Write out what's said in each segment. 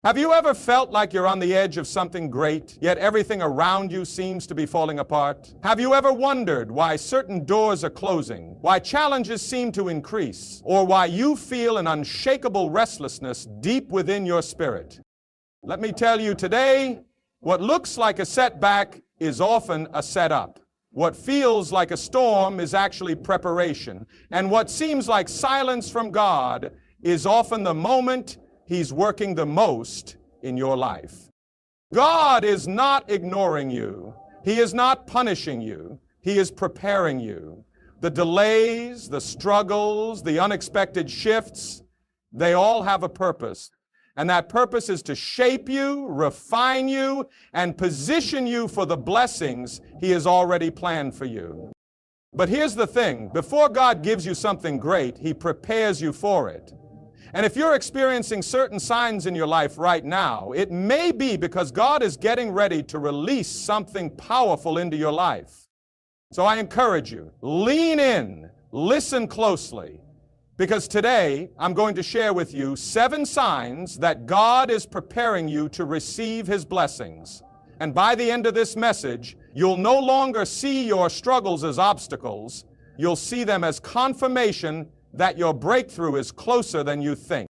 Have you ever felt like you're on the edge of something great, yet everything around you seems to be falling apart? Have you ever wondered why certain doors are closing, why challenges seem to increase, or why you feel an unshakable restlessness deep within your spirit? Let me tell you today, what looks like a setback is often a setup. What feels like a storm is actually preparation, and what seems like silence from God is often the moment He's working the most in your life. God is not ignoring you. He is not punishing you. He is preparing you. The delays, the struggles, the unexpected shifts, they all have a purpose. And that purpose is to shape you, refine you, and position you for the blessings He has already planned for you. But here's the thing, before God gives you something great, He prepares you for it. And if you're experiencing certain signs in your life right now, it may be because God is getting ready to release something powerful into your life. So I encourage you, lean in, listen closely, because today I'm going to share with you 7 signs that God is preparing you to receive His blessings. And by the end of this message, you'll no longer see your struggles as obstacles. You'll see them as confirmation that your breakthrough is closer than you think.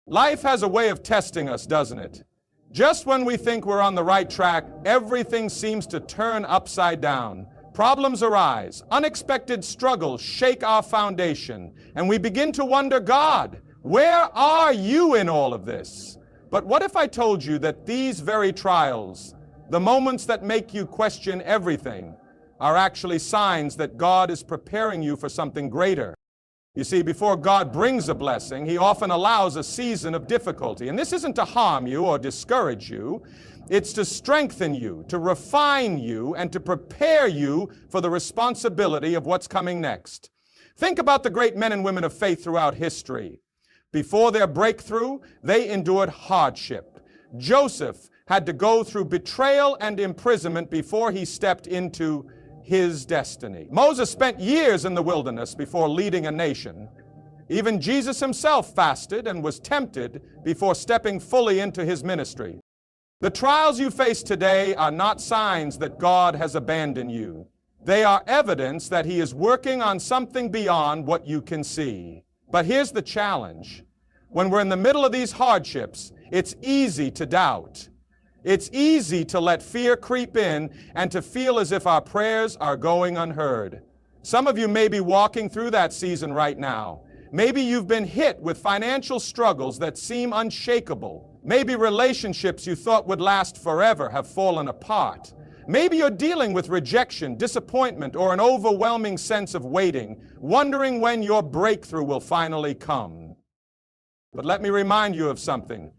Life has a way of testing us, doesn't it? Just when we think we're on the right track, everything seems to turn upside down. Problems arise, unexpected struggles shake our foundation, and we begin to wonder, God, where are you in all of this? But what if I told you that these very trials, the moments that make you question everything, are actually signs that God is preparing you for something greater? You see, before God brings a blessing, He often allows a season of difficulty. And this isn't to harm you or discourage you. It's to strengthen you, to refine you, and to prepare you for the responsibility of what's coming next. Think about the great men and women of faith throughout history. Before their breakthrough, they endured hardship. Joseph had to go through betrayal and imprisonment before he stepped into his destiny. Moses spent years in the wilderness before leading a nation. Even Jesus Himself fasted and was tempted before stepping fully into His ministry. The trials you face today are not signs that God has abandoned you. They are evidence that He is working on something beyond what you can see. But here's the challenge. When we're in the middle of these hardships, it's easy to doubt. It's easy to let fear creep in and to feel as if our prayers are going unheard. Some of you may be walking through that season right now. Maybe you've been hit with financial struggles that seem unshakable. Maybe relationships you thought would last forever have fallen apart. Maybe you're dealing with rejection, disappointment, or an overwhelming sense of waiting, wondering when your breakthrough will finally come. But let me remind you of something.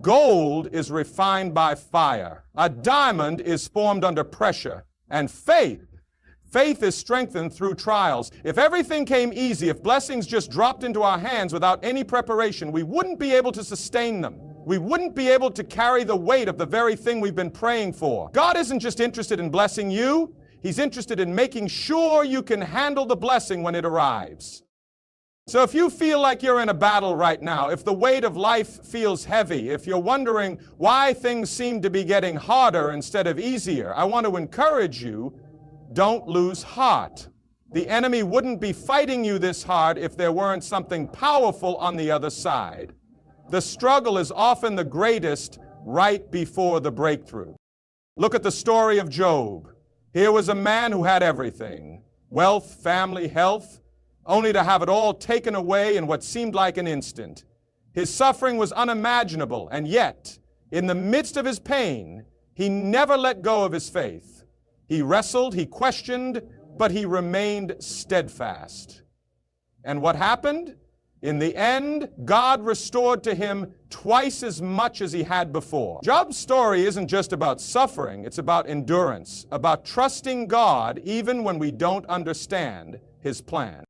Gold is refined by fire. A diamond is formed under pressure. And faith is strengthened through trials. If everything came easy, if blessings just dropped into our hands without any preparation, we wouldn't be able to sustain them. We wouldn't be able to carry the weight of the very thing we've been praying for. God isn't just interested in blessing you. He's interested in making sure you can handle the blessing when it arrives. So if you feel like you're in a battle right now, if the weight of life feels heavy, if you're wondering why things seem to be getting harder instead of easier, I want to encourage you, don't lose heart. The enemy wouldn't be fighting you this hard if there weren't something powerful on the other side. The struggle is often the greatest right before the breakthrough. Look at the story of Job. Here was a man who had everything, wealth, family, health, only to have it all taken away in what seemed like an instant. His suffering was unimaginable, and yet, in the midst of his pain, he never let go of his faith. He wrestled, he questioned, but he remained steadfast. And what happened? In the end, God restored to him twice as much as he had before. Job's story isn't just about suffering, it's about endurance, about trusting God even when we don't understand His plan.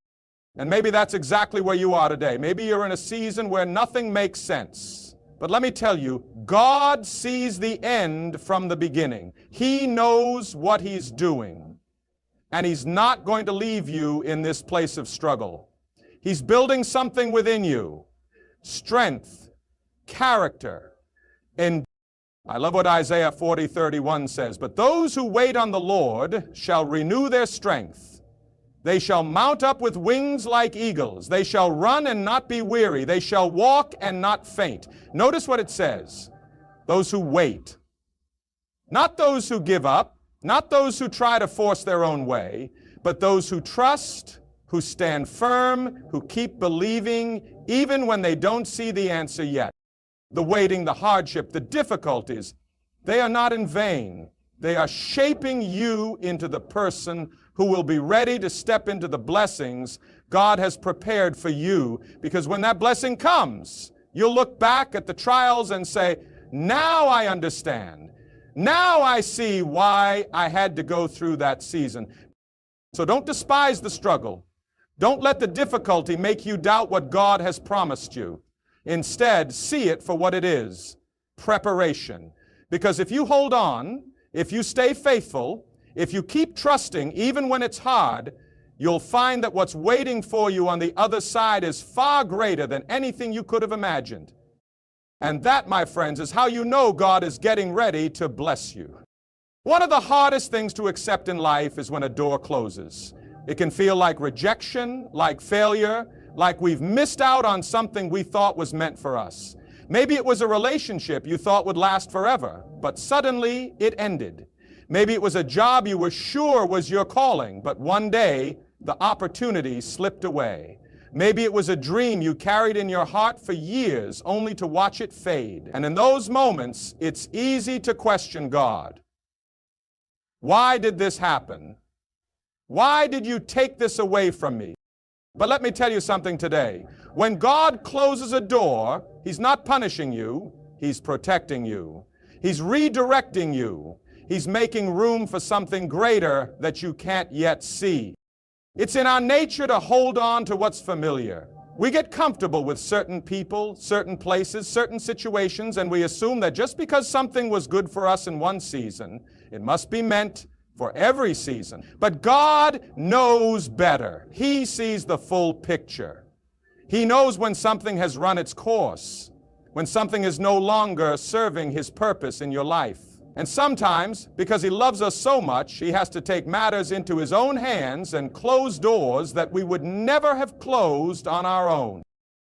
And maybe that's exactly where you are today. Maybe you're in a season where nothing makes sense. But let me tell you, God sees the end from the beginning. He knows what He's doing. And He's not going to leave you in this place of struggle. He's building something within you. Strength, character, And I love what Isaiah 40:31 says, "But those who wait on the Lord shall renew their strength. They shall mount up with wings like eagles. They shall run and not be weary. They shall walk and not faint." Notice what it says. Those who wait. Not those who give up, not those who try to force their own way, but those who trust, who stand firm, who keep believing, even when they don't see the answer yet. The waiting, the hardship, the difficulties, they are not in vain. They are shaping you into the person who will be ready to step into the blessings God has prepared for you. Because when that blessing comes, you'll look back at the trials and say, now I understand. Now I see why I had to go through that season. So don't despise the struggle. Don't let the difficulty make you doubt what God has promised you. Instead, see it for what it is, preparation. Because if you hold on, if you stay faithful, if you keep trusting even when it's hard, you'll find that what's waiting for you on the other side is far greater than anything you could have imagined. And that, my friends, is how you know God is getting ready to bless you. One of the hardest things to accept in life is when a door closes. It can feel like rejection, like failure, like we've missed out on something we thought was meant for us. Maybe it was a relationship you thought would last forever, but suddenly it ended. Maybe it was a job you were sure was your calling, but one day the opportunity slipped away. Maybe it was a dream you carried in your heart for years only to watch it fade. And in those moments, it's easy to question God. Why did this happen? Why did you take this away from me? But let me tell you something today. When God closes a door, He's not punishing you, He's protecting you. He's redirecting you. He's making room for something greater that you can't yet see. It's in our nature to hold on to what's familiar. We get comfortable with certain people, certain places, certain situations, and we assume that just because something was good for us in one season, it must be meant for every season. But God knows better. He sees the full picture. He knows when something has run its course, when something is no longer serving His purpose in your life. And sometimes, because He loves us so much, He has to take matters into His own hands and close doors that we would never have closed on our own.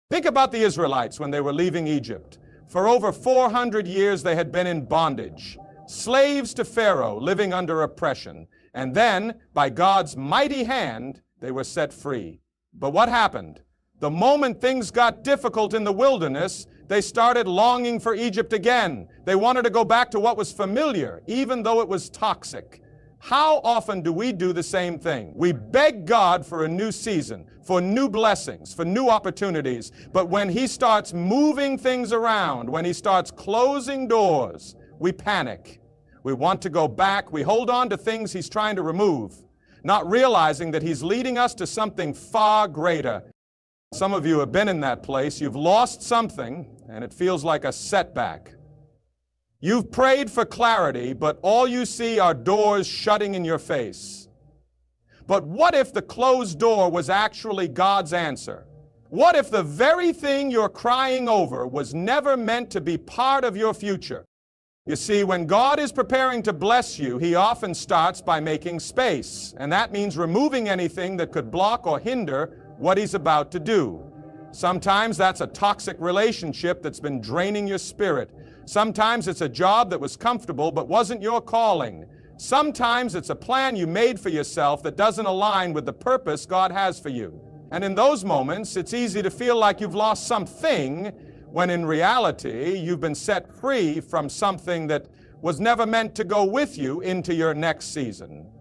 Think about the Israelites when they were leaving Egypt. For over 400 years they had been in bondage, slaves to Pharaoh, living under oppression. And then, by God's mighty hand, they were set free. But what happened? The moment things got difficult in the wilderness, they started longing for Egypt again. They wanted to go back to what was familiar, even though it was toxic. How often do we do the same thing? We beg God for a new season, for new blessings, for new opportunities. But when He starts moving things around, when He starts closing doors, we panic. We want to go back. We hold on to things He's trying to remove, not realizing that He's leading us to something far greater. Some of you have been in that place. You've lost something, and it feels like a setback. You've prayed for clarity, but all you see are doors shutting in your face. But what if the closed door was actually God's answer? What if the very thing you're crying over was never meant to be part of your future? You see, when God is preparing to bless you, He often starts by making space, and that means removing anything that could block or hinder what He's about to do. Sometimes that's a toxic relationship that's been draining your spirit. Sometimes it's a job that was comfortable but wasn't your calling. Sometimes it's a plan you made for yourself that doesn't align with the purpose God has for you. And in those moments, it's easy to feel like you've lost something, when in reality, you've been set free from something that was never meant to go with you into your next season.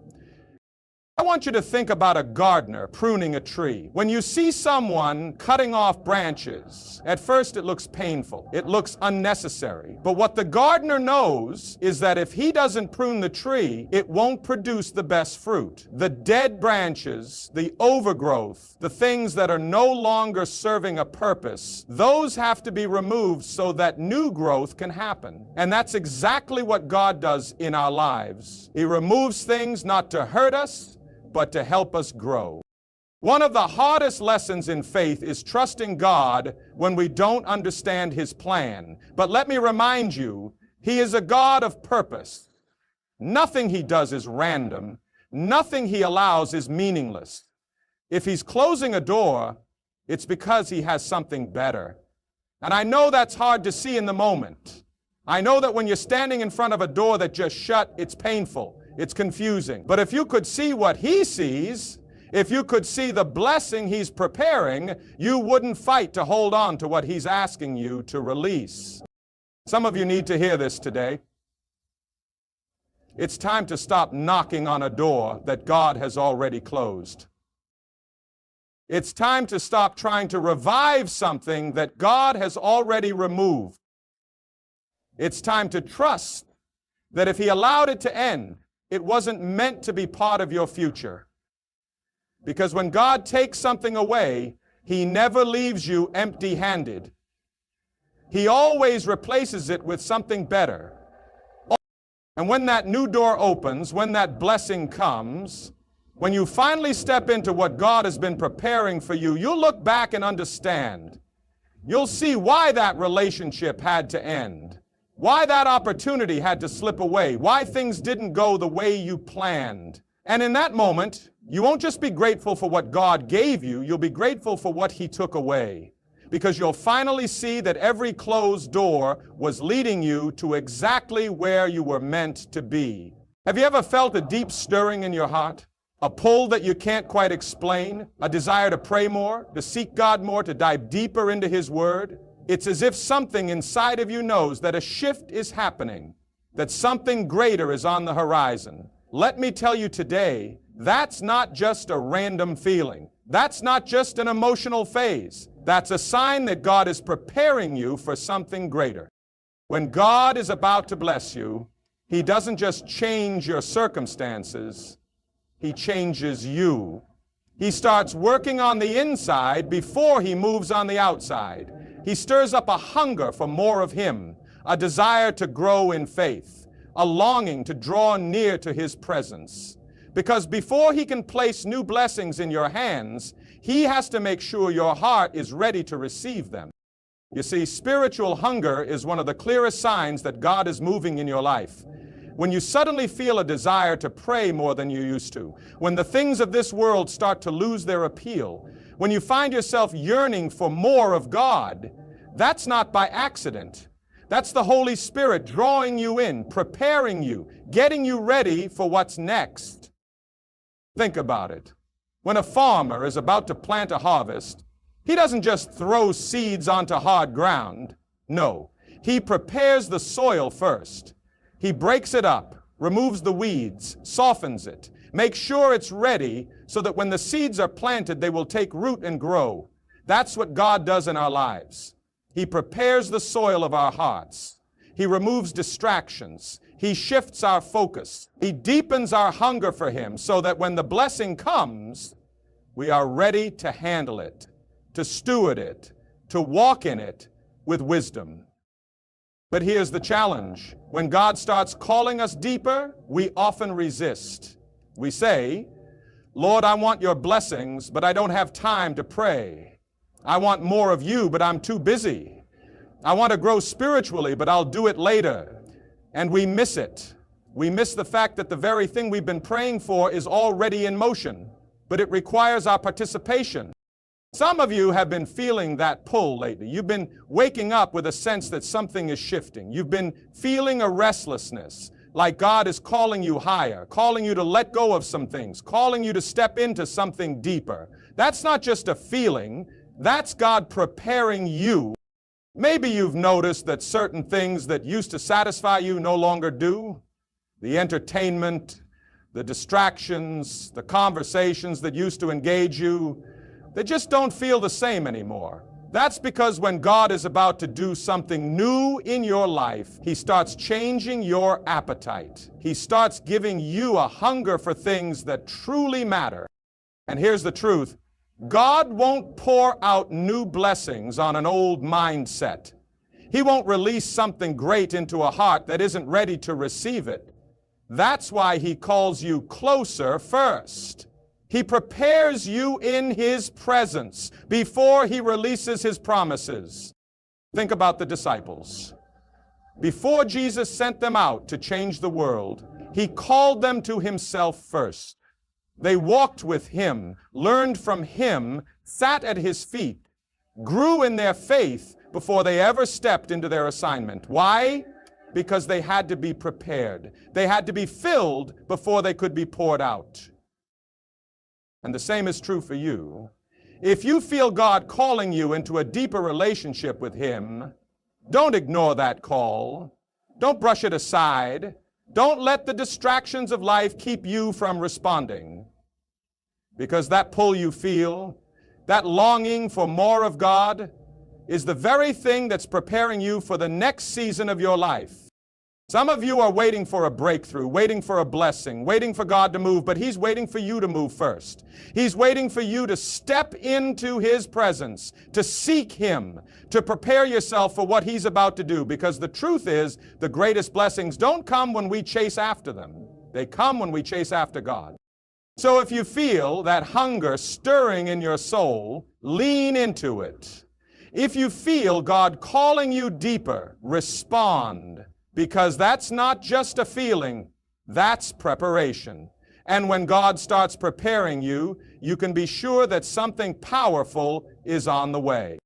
I want you to think about a gardener pruning a tree. When you see someone cutting off branches, at first it looks painful. It looks unnecessary. But what the gardener knows is that if he doesn't prune the tree, it won't produce the best fruit. The dead branches, the overgrowth, the things that are no longer serving a purpose, those have to be removed so that new growth can happen. And that's exactly what God does in our lives. He removes things not to hurt us, but to help us grow. One of the hardest lessons in faith is trusting God when we don't understand His plan. But let me remind you, He is a God of purpose. Nothing He does is random. Nothing He allows is meaningless. If He's closing a door, it's because He has something better. And I know that's hard to see in the moment. I know that when you're standing in front of a door that just shut, it's painful, it's confusing. But if you could see what He sees, if you could see the blessing He's preparing, you wouldn't fight to hold on to what He's asking you to release. Some of you need to hear this today. It's time to stop knocking on a door that God has already closed. It's time to stop trying to revive something that God has already removed. It's time to trust that if He allowed it to end, it wasn't meant to be part of your future. Because when God takes something away, He never leaves you empty-handed. He always replaces it with something better. And when that new door opens, when that blessing comes, when you finally step into what God has been preparing for you, you'll look back and understand. You'll see why that relationship had to end, why that opportunity had to slip away, why things didn't go the way you planned. And in that moment, you won't just be grateful for what God gave you, you'll be grateful for what He took away. Because you'll finally see that every closed door was leading you to exactly where you were meant to be. Have you ever felt a deep stirring in your heart? A pull that you can't quite explain? A desire to pray more, to seek God more, to dive deeper into His Word? It's as if something inside of you knows that a shift is happening, that something greater is on the horizon. Let me tell you today, that's not just a random feeling. That's not just an emotional phase. That's a sign that God is preparing you for something greater. When God is about to bless you, He doesn't just change your circumstances, He changes you. He starts working on the inside before He moves on the outside. He stirs up a hunger for more of Him, a desire to grow in faith, a longing to draw near to His presence. Because before He can place new blessings in your hands, He has to make sure your heart is ready to receive them. You see, spiritual hunger is one of the clearest signs that God is moving in your life. When you suddenly feel a desire to pray more than you used to, when the things of this world start to lose their appeal, when you find yourself yearning for more of God, that's not by accident. That's the Holy Spirit drawing you in, preparing you, getting you ready for what's next. Think about it. When a farmer is about to plant a harvest, he doesn't just throw seeds onto hard ground. No, he prepares the soil first. He breaks it up, removes the weeds, softens it, makes sure it's ready so that when the seeds are planted, they will take root and grow. That's what God does in our lives. He prepares the soil of our hearts. He removes distractions. He shifts our focus. He deepens our hunger for Him so that when the blessing comes, we are ready to handle it, to steward it, to walk in it with wisdom. But here's the challenge. When God starts calling us deeper, we often resist. We say, Lord, I want your blessings, but I don't have time to pray. I want more of you, but I'm too busy. I want to grow spiritually, but I'll do it later. And we miss it. We miss the fact that the very thing we've been praying for is already in motion, but it requires our participation. Some of you have been feeling that pull lately. You've been waking up with a sense that something is shifting. You've been feeling a restlessness, like God is calling you higher, calling you to let go of some things, calling you to step into something deeper. That's not just a feeling. That's God preparing you. Maybe you've noticed that certain things that used to satisfy you no longer do. The entertainment, the distractions, the conversations that used to engage you, they just don't feel the same anymore. That's because when God is about to do something new in your life, He starts changing your appetite. He starts giving you a hunger for things that truly matter. And here's the truth. God won't pour out new blessings on an old mindset. He won't release something great into a heart that isn't ready to receive it. That's why He calls you closer first. He prepares you in His presence before He releases His promises. Think about the disciples. Before Jesus sent them out to change the world, He called them to Himself first. They walked with Him, learned from Him, sat at His feet, grew in their faith before they ever stepped into their assignment. Why? Because they had to be prepared. They had to be filled before they could be poured out. And the same is true for you. If you feel God calling you into a deeper relationship with Him, don't ignore that call. Don't brush it aside. Don't let the distractions of life keep you from responding. Because that pull you feel, that longing for more of God, is the very thing that's preparing you for the next season of your life. Some of you are waiting for a breakthrough, waiting for a blessing, waiting for God to move, but He's waiting for you to move first. He's waiting for you to step into His presence, to seek Him, to prepare yourself for what He's about to do, because the truth is, the greatest blessings don't come when we chase after them. They come when we chase after God. So if you feel that hunger stirring in your soul, lean into it. If you feel God calling you deeper, respond. Because that's not just a feeling, that's preparation. And when God starts preparing you, you can be sure that something powerful is on the way.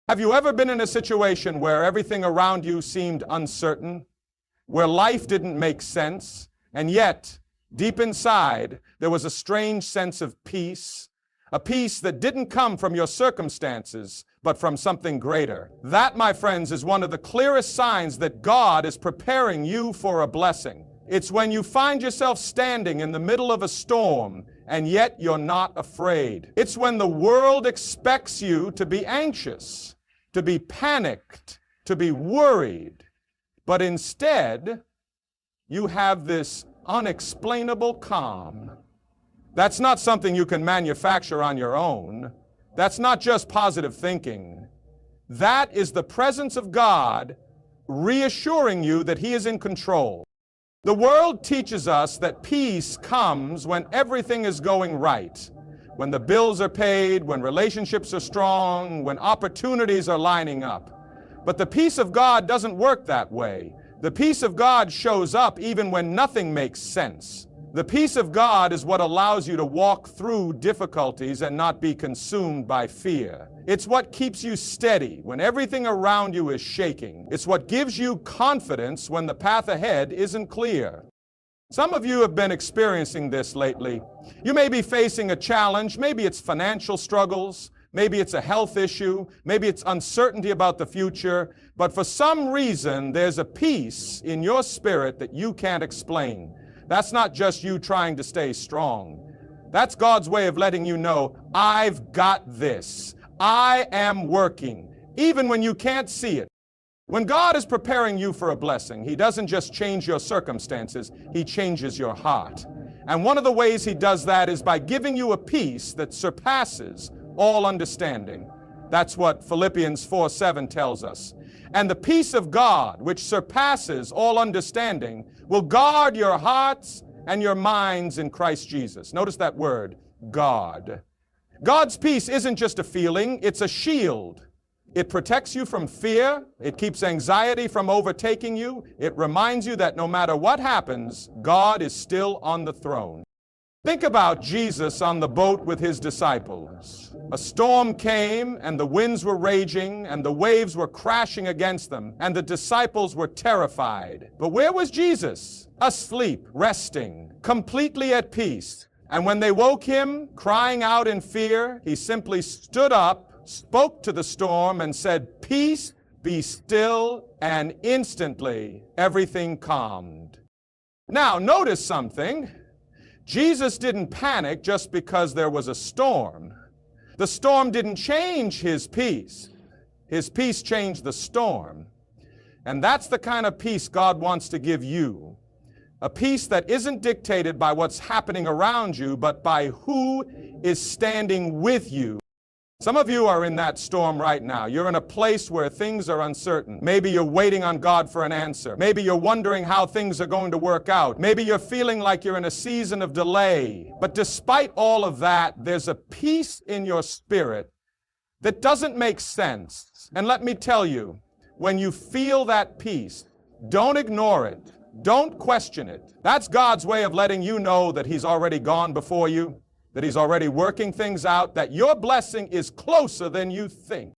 Have you ever been in a situation where everything around you seemed uncertain, where life didn't make sense, and yet, deep inside, there was a strange sense of peace, a peace that didn't come from your circumstances, but from something greater? That, my friends, is one of the clearest signs that God is preparing you for a blessing. It's when you find yourself standing in the middle of a storm, and yet you're not afraid. It's when the world expects you to be anxious, to be panicked, to be worried, but instead, you have this unexplainable calm. That's not something you can manufacture on your own. That's not just positive thinking. That is the presence of God reassuring you that He is in control. The world teaches us that peace comes when everything is going right, when the bills are paid, when relationships are strong, when opportunities are lining up. But the peace of God doesn't work that way. The peace of God shows up even when nothing makes sense. The peace of God is what allows you to walk through difficulties and not be consumed by fear. It's what keeps you steady when everything around you is shaking. It's what gives you confidence when the path ahead isn't clear. Some of you have been experiencing this lately. You may be facing a challenge. Maybe it's financial struggles. Maybe it's a health issue. Maybe it's uncertainty about the future. But for some reason, there's a peace in your spirit that you can't explain. That's not just you trying to stay strong. That's God's way of letting you know, I've got this. I am working, even when you can't see it. When God is preparing you for a blessing, He doesn't just change your circumstances, He changes your heart. And one of the ways He does that is by giving you a peace that surpasses all understanding. That's what Philippians 4:7 tells us. And the peace of God, which surpasses all understanding, will guard your hearts and your minds in Christ Jesus. Notice that word, guard. God's peace isn't just a feeling, it's a shield. It protects you from fear. It keeps anxiety from overtaking you. It reminds you that no matter what happens, God is still on the throne. Think about Jesus on the boat with His disciples. A storm came, and the winds were raging, and the waves were crashing against them, and the disciples were terrified. But where was Jesus? Asleep, resting, completely at peace. And when they woke Him, crying out in fear, He simply stood up, spoke to the storm, and said, "Peace, be still," and instantly everything calmed. Now, notice something. Jesus didn't panic just because there was a storm. The storm didn't change His peace. His peace changed the storm. And that's the kind of peace God wants to give you. A peace that isn't dictated by what's happening around you, but by who is standing with you. Some of you are in that storm right now. You're in a place where things are uncertain. Maybe you're waiting on God for an answer. Maybe you're wondering how things are going to work out. Maybe you're feeling like you're in a season of delay. But despite all of that, there's a peace in your spirit that doesn't make sense. And let me tell you, when you feel that peace, don't ignore it. Don't question it. That's God's way of letting you know that He's already gone before you, that He's already working things out, that your blessing is closer than you think.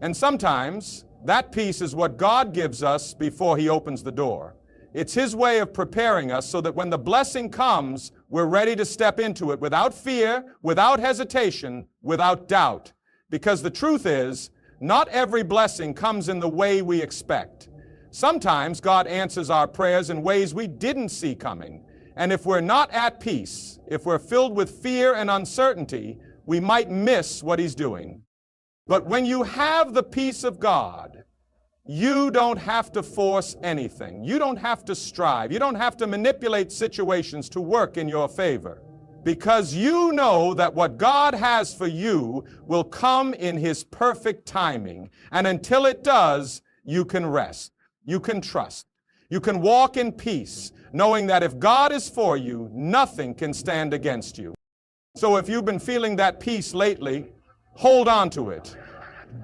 And sometimes that peace is what God gives us before He opens the door. It's His way of preparing us so that when the blessing comes, we're ready to step into it without fear, without hesitation, without doubt. Because the truth is, not every blessing comes in the way we expect. Sometimes God answers our prayers in ways we didn't see coming. And if we're not at peace, if we're filled with fear and uncertainty, we might miss what He's doing. But when you have the peace of God, you don't have to force anything. You don't have to strive. You don't have to manipulate situations to work in your favor. Because you know that what God has for you will come in His perfect timing. And until it does, you can rest. You can trust. You can walk in peace, knowing that if God is for you, nothing can stand against you. So if you've been feeling that peace lately, hold on to it.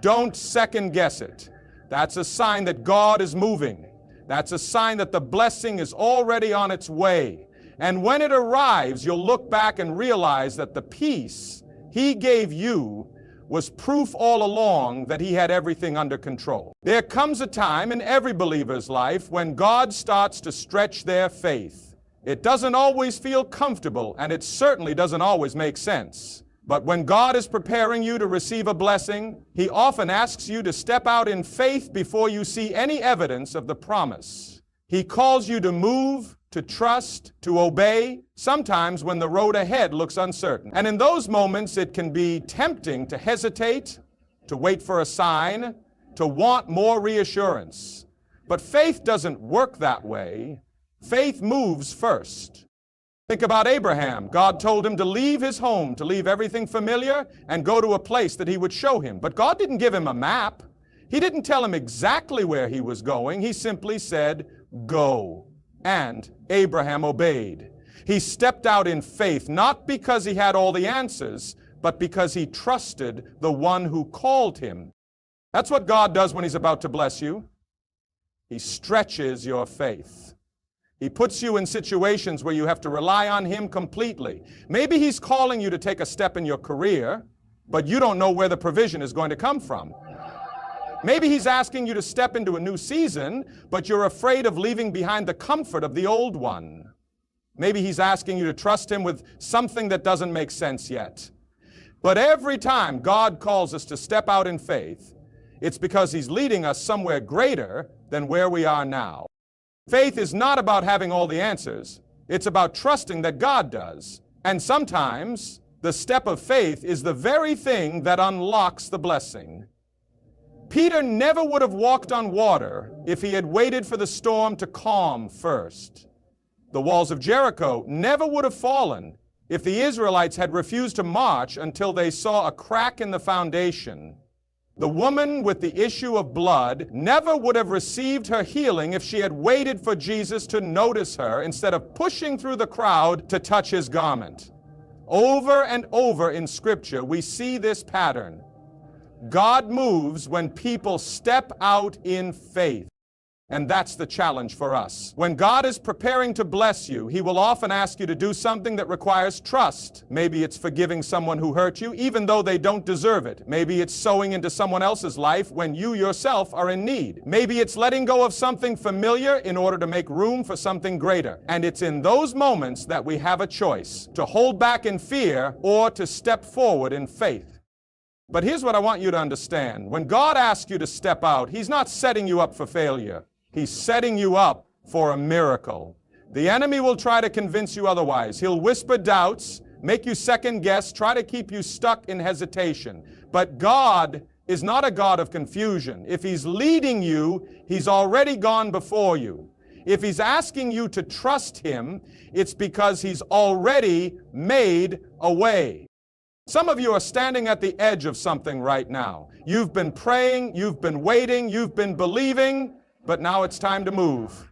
Don't second guess it. That's a sign that God is moving. That's a sign that the blessing is already on its way. And when it arrives, you'll look back and realize that the peace He gave you was proof all along that He had everything under control. There comes a time in every believer's life when God starts to stretch their faith. It doesn't always feel comfortable, and it certainly doesn't always make sense. But when God is preparing you to receive a blessing, He often asks you to step out in faith before you see any evidence of the promise. He calls you to move, to trust, to obey, sometimes when the road ahead looks uncertain. And in those moments, it can be tempting to hesitate, to wait for a sign, to want more reassurance. But faith doesn't work that way. Faith moves first. Think about Abraham. God told him to leave his home, to leave everything familiar, and go to a place that He would show him. But God didn't give him a map. He didn't tell him exactly where he was going. He simply said, "Go." And Abraham obeyed. He stepped out in faith, not because he had all the answers, but because he trusted the one who called him. That's what God does when He's about to bless you. He stretches your faith. He puts you in situations where you have to rely on Him completely. Maybe He's calling you to take a step in your career, but you don't know where the provision is going to come from. Maybe He's asking you to step into a new season, but you're afraid of leaving behind the comfort of the old one. Maybe He's asking you to trust Him with something that doesn't make sense yet. But every time God calls us to step out in faith, it's because He's leading us somewhere greater than where we are now. Faith is not about having all the answers. It's about trusting that God does. And sometimes the step of faith is the very thing that unlocks the blessing. Peter never would have walked on water if he had waited for the storm to calm first. The walls of Jericho never would have fallen if the Israelites had refused to march until they saw a crack in the foundation. The woman with the issue of blood never would have received her healing if she had waited for Jesus to notice her instead of pushing through the crowd to touch His garment. Over and over in Scripture, we see this pattern. God moves when people step out in faith. And that's the challenge for us. When God is preparing to bless you, He will often ask you to do something that requires trust. Maybe it's forgiving someone who hurt you, even though they don't deserve it. Maybe it's sowing into someone else's life when you yourself are in need. Maybe it's letting go of something familiar in order to make room for something greater. And it's in those moments that we have a choice, to hold back in fear or to step forward in faith. But here's what I want you to understand. When God asks you to step out, He's not setting you up for failure. He's setting you up for a miracle. The enemy will try to convince you otherwise. He'll whisper doubts, make you second guess, try to keep you stuck in hesitation. But God is not a God of confusion. If He's leading you, He's already gone before you. If He's asking you to trust Him, it's because He's already made a way. Some of you are standing at the edge of something right now. You've been praying, you've been waiting, you've been believing, but now it's time to move.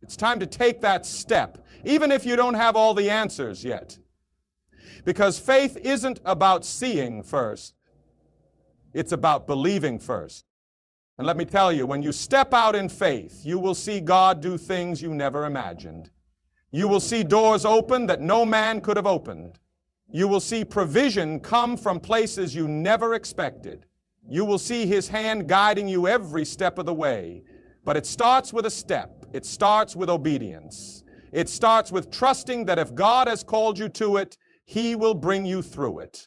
It's time to take that step, even if you don't have all the answers yet. Because faith isn't about seeing first. It's about believing first. And let me tell you, when you step out in faith, you will see God do things you never imagined. You will see doors open that no man could have opened. You will see provision come from places you never expected. You will see His hand guiding you every step of the way. But it starts with a step. It starts with obedience. It starts with trusting that if God has called you to it, He will bring you through it.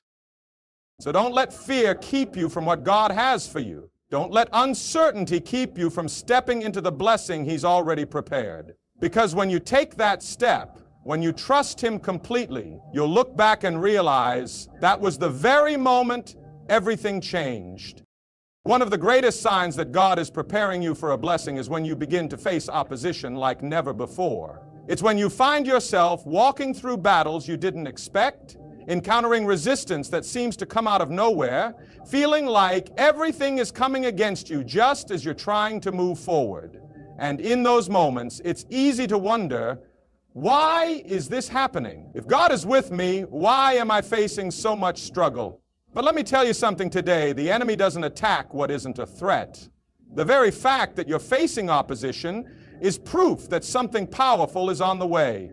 So don't let fear keep you from what God has for you. Don't let uncertainty keep you from stepping into the blessing He's already prepared. Because when you take that step, when you trust Him completely, you'll look back and realize that was the very moment everything changed. One of the greatest signs that God is preparing you for a blessing is when you begin to face opposition like never before. It's when you find yourself walking through battles you didn't expect, encountering resistance that seems to come out of nowhere, feeling like everything is coming against you just as you're trying to move forward. And in those moments, it's easy to wonder, why is this happening? If God is with me, why am I facing so much struggle? But let me tell you something today. The enemy doesn't attack what isn't a threat. The very fact that you're facing opposition is proof that something powerful is on the way.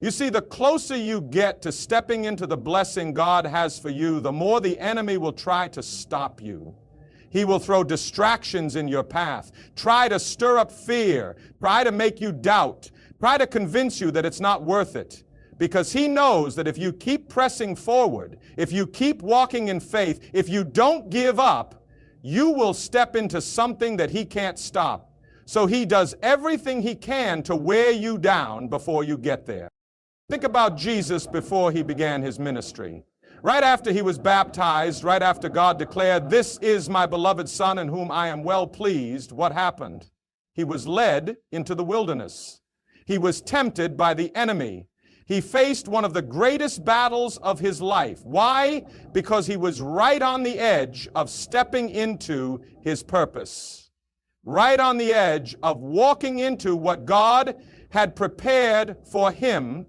You see, the closer you get to stepping into the blessing God has for you, the more the enemy will try to stop you. He will throw distractions in your path, try to stir up fear, try to make you doubt, try to convince you that it's not worth it. Because he knows that if you keep pressing forward, if you keep walking in faith, if you don't give up, you will step into something that he can't stop. So he does everything he can to wear you down before you get there. Think about Jesus before he began his ministry. Right after he was baptized, right after God declared, "This is my beloved Son in whom I am well pleased," what happened? He was led into the wilderness. He was tempted by the enemy. He faced one of the greatest battles of his life. Why? Because he was right on the edge of stepping into his purpose. Right on the edge of walking into what God had prepared for him.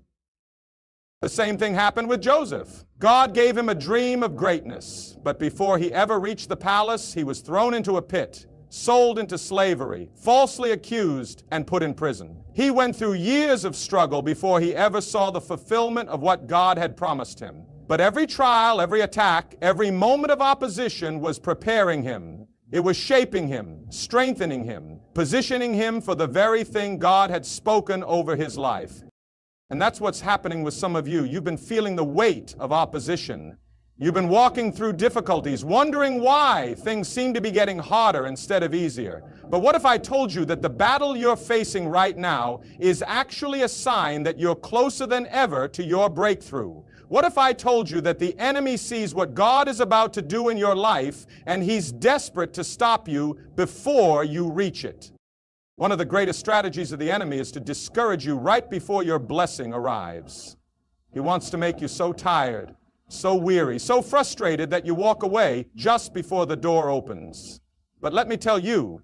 The same thing happened with Joseph. God gave him a dream of greatness, but before he ever reached the palace, he was thrown into a pit, sold into slavery, falsely accused, and put in prison. He went through years of struggle before he ever saw the fulfillment of what God had promised him. But every trial, every attack, every moment of opposition was preparing him. It was shaping him, strengthening him, positioning him for the very thing God had spoken over his life. And that's what's happening with some of you. You've been feeling the weight of opposition. You've been walking through difficulties, wondering why things seem to be getting harder instead of easier. But what if I told you that the battle you're facing right now is actually a sign that you're closer than ever to your breakthrough? What if I told you that the enemy sees what God is about to do in your life and he's desperate to stop you before you reach it? One of the greatest strategies of the enemy is to discourage you right before your blessing arrives. He wants to make you so tired, so weary, so frustrated that you walk away just before the door opens. But let me tell you,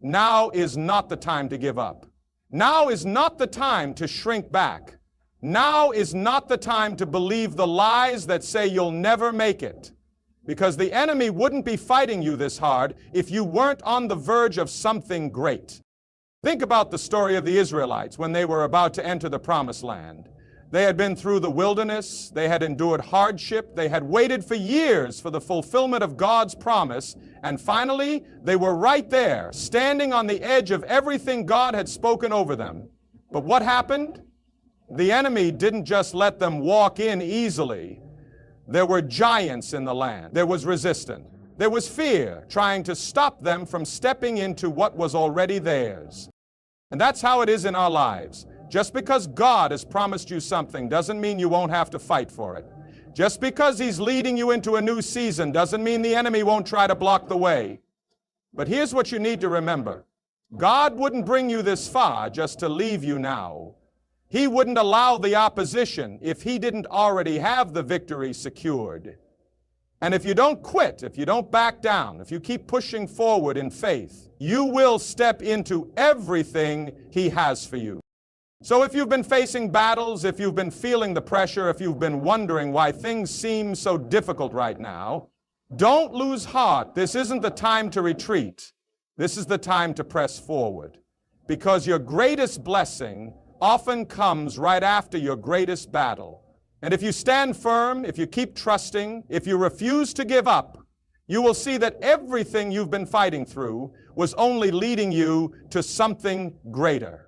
now is not the time to give up. Now is not the time to shrink back. Now is not the time to believe the lies that say you'll never make it. Because the enemy wouldn't be fighting you this hard if you weren't on the verge of something great. Think about the story of the Israelites when they were about to enter the promised land. They had been through the wilderness, they had endured hardship, they had waited for years for the fulfillment of God's promise, and finally, they were right there, standing on the edge of everything God had spoken over them. But what happened? The enemy didn't just let them walk in easily. There were giants in the land. There was resistance. There was fear trying to stop them from stepping into what was already theirs. And that's how it is in our lives. Just because God has promised you something doesn't mean you won't have to fight for it. Just because He's leading you into a new season doesn't mean the enemy won't try to block the way. But here's what you need to remember. God wouldn't bring you this far just to leave you now. He wouldn't allow the opposition if he didn't already have the victory secured. And if you don't quit, if you don't back down, if you keep pushing forward in faith, you will step into everything he has for you. So if you've been facing battles, if you've been feeling the pressure, if you've been wondering why things seem so difficult right now, don't lose heart. This isn't the time to retreat. This is the time to press forward. Because your greatest blessing often comes right after your greatest battle. And if you stand firm, if you keep trusting, if you refuse to give up, you will see that everything you've been fighting through was only leading you to something greater.